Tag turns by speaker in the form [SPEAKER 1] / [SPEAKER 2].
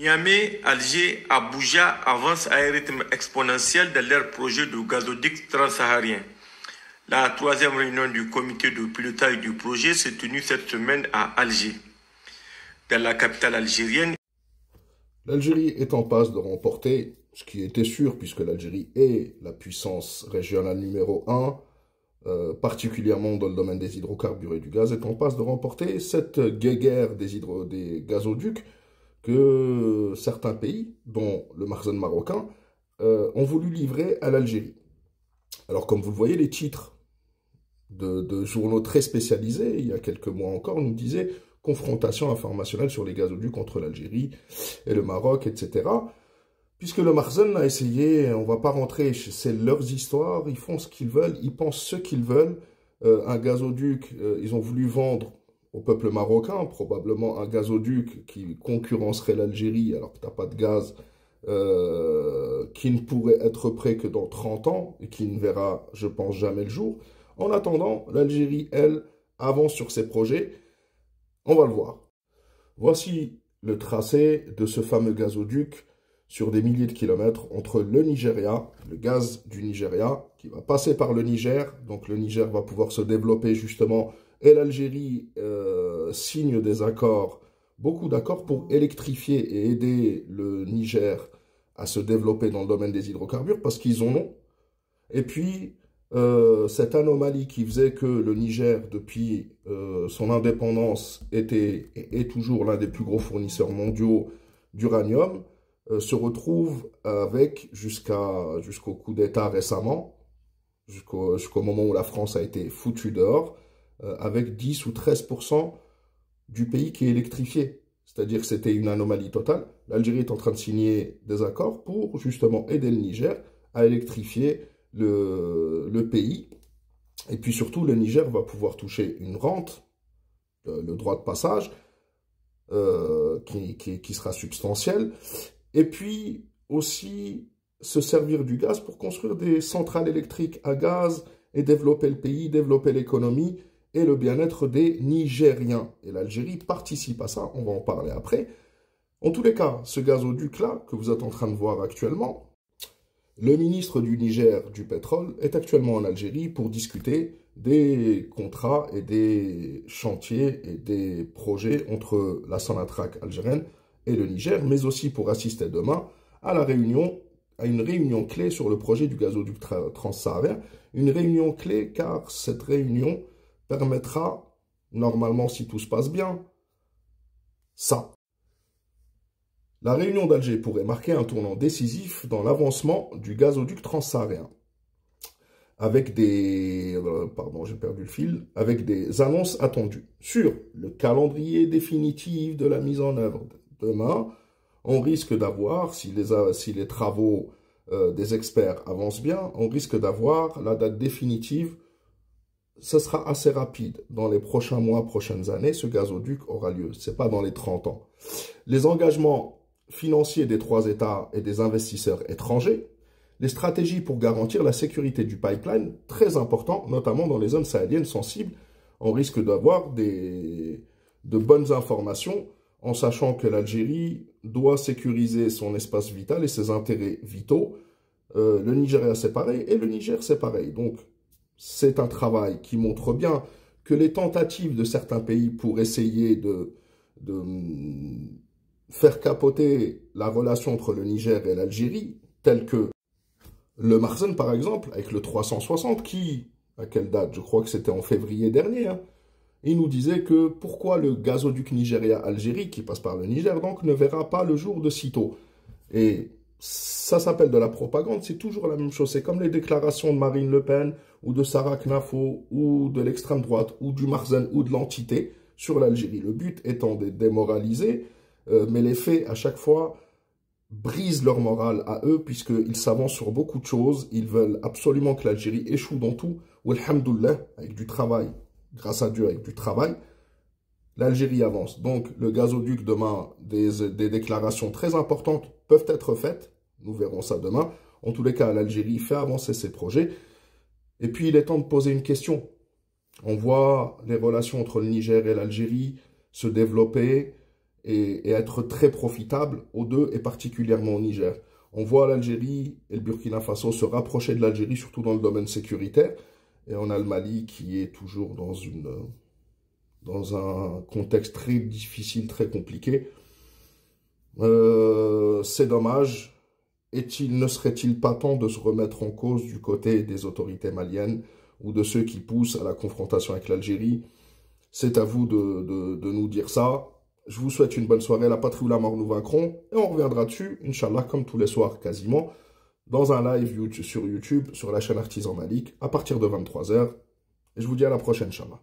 [SPEAKER 1] Niamey, Alger, Abuja avancent à un rythme exponentiel dans leur projet de gazoduc transsaharien. La troisième réunion du comité de pilotage du projet s'est tenue cette semaine à Alger. Dans la capitale algérienne,
[SPEAKER 2] l'Algérie est en passe de remporter, ce qui était sûr puisque l'Algérie est la puissance régionale numéro 1, particulièrement dans le domaine des hydrocarbures et du gaz, est en passe de remporter cette guéguerre des gazoducs que certains pays, dont le Makhzen marocain, ont voulu livrer à l'Algérie. Alors comme vous le voyez, les titres de journaux très spécialisés, il y a quelques mois encore, nous disaient « Confrontation informationnelle sur les gazoducs entre l'Algérie et le Maroc, etc. » Puisque le Makhzen a essayé, on ne va pas rentrer, c'est leurs histoires, ils font ce qu'ils veulent, ils pensent ce qu'ils veulent. Un gazoduc, ils ont voulu vendre au peuple marocain, probablement un gazoduc qui concurrencerait l'Algérie, alors que tu n'as pas de gaz, qui ne pourrait être prêt que dans 30 ans, et qui ne verra, je pense, jamais le jour. En attendant, l'Algérie, elle, avance sur ses projets. On va le voir. Voici le tracé de ce fameux gazoduc sur des milliers de kilomètres entre le Nigeria, le gaz du Nigeria, qui va passer par le Niger. Donc le Niger va pouvoir se développer justement. Et l'Algérie signe des accords, beaucoup d'accords pour électrifier et aider le Niger à se développer dans le domaine des hydrocarbures parce qu'ils en ont. Et puis, cette anomalie qui faisait que le Niger, depuis son indépendance, était et est toujours l'un des plus gros fournisseurs mondiaux d'uranium, se retrouve avec, jusqu'au coup d'État récemment, jusqu'au moment où la France a été foutue dehors, avec 10 ou 13% du pays qui est électrifié. C'est-à-dire que c'était une anomalie totale. L'Algérie est en train de signer des accords pour justement aider le Niger à électrifier le pays. Et puis surtout, le Niger va pouvoir toucher une rente, le droit de passage, qui sera substantiel. Et puis aussi se servir du gaz pour construire des centrales électriques à gaz et développer le pays, développer l'économie et le bien-être des Nigériens. Et l'Algérie participe à ça, on va en parler après. En tous les cas, ce gazoduc-là, que vous êtes en train de voir actuellement, le ministre du Niger du pétrole est actuellement en Algérie pour discuter des contrats et des chantiers et des projets entre la Sonatrach algérienne et le Niger, mais aussi pour assister demain à une réunion clé sur le projet du gazoduc transsaharien. Une réunion clé car cette réunion permettra, normalement si tout se passe bien, ça. La réunion d'Alger pourrait marquer un tournant décisif dans l'avancement du gazoduc transsaharien. Avec des... pardon, j'ai perdu le fil. Avec des annonces attendues sur le calendrier définitif de la mise en œuvre. Demain, on risque d'avoir, si les travaux des experts avancent bien, on risque d'avoir la date définitive. Ce sera assez rapide. Dans les prochains mois, prochaines années, ce gazoduc aura lieu. Ce n'est pas dans les 30 ans. Les engagements financiers des 3 États et des investisseurs étrangers, les stratégies pour garantir la sécurité du pipeline, très important, notamment dans les zones sahéliennes sensibles. On risque d'avoir de bonnes informations en sachant que l'Algérie doit sécuriser son espace vital et ses intérêts vitaux. Le Nigeria, c'est pareil, et le Niger, c'est pareil. Donc, c'est un travail qui montre bien que les tentatives de certains pays pour essayer de faire capoter la relation entre le Niger et l'Algérie, telles que le Makhzen, par exemple, avec le 360, qui, à quelle date? Je crois que c'était en février dernier, hein, il nous disait que pourquoi le gazoduc Nigeria-Algérie, qui passe par le Niger, donc, ne verra pas le jour de sitôt. Et ça s'appelle de la propagande, c'est toujours la même chose. C'est comme les déclarations de Marine Le Pen, ou de Sarah Knafo, ou de l'extrême droite, ou du Makhzen, ou de l'entité sur l'Algérie. Le but étant de démoraliser, mais les faits, à chaque fois, brisent leur morale à eux, puisqu'ils s'avancent sur beaucoup de choses. Ils veulent absolument que l'Algérie échoue dans tout. Ou alhamdoulilah, avec du travail, grâce à Dieu, avec du travail, l'Algérie avance. Donc, le gazoduc, demain, des déclarations très importantes peuvent être faites. Nous verrons ça demain. En tous les cas, l'Algérie fait avancer ses projets. Et puis, il est temps de poser une question. On voit les relations entre le Niger et l'Algérie se développer. et être très profitable aux deux, et particulièrement au Niger. On voit l'Algérie et le Burkina Faso se rapprocher de l'Algérie, surtout dans le domaine sécuritaire. Et on a le Mali qui est toujours dans un contexte très difficile, très compliqué. C'est dommage. Ne serait-il pas temps de se remettre en cause du côté des autorités maliennes ou de ceux qui poussent à la confrontation avec l'Algérie? C'est à vous de nous dire ça. Je vous souhaite une bonne soirée. La patrie ou la mort, nous vaincrons. Et on reviendra dessus, Inch'Allah, comme tous les soirs quasiment, dans un live sur YouTube, sur la chaîne Artisan Malik, à partir de 23 h. Et je vous dis à la prochaine, Inch'Allah.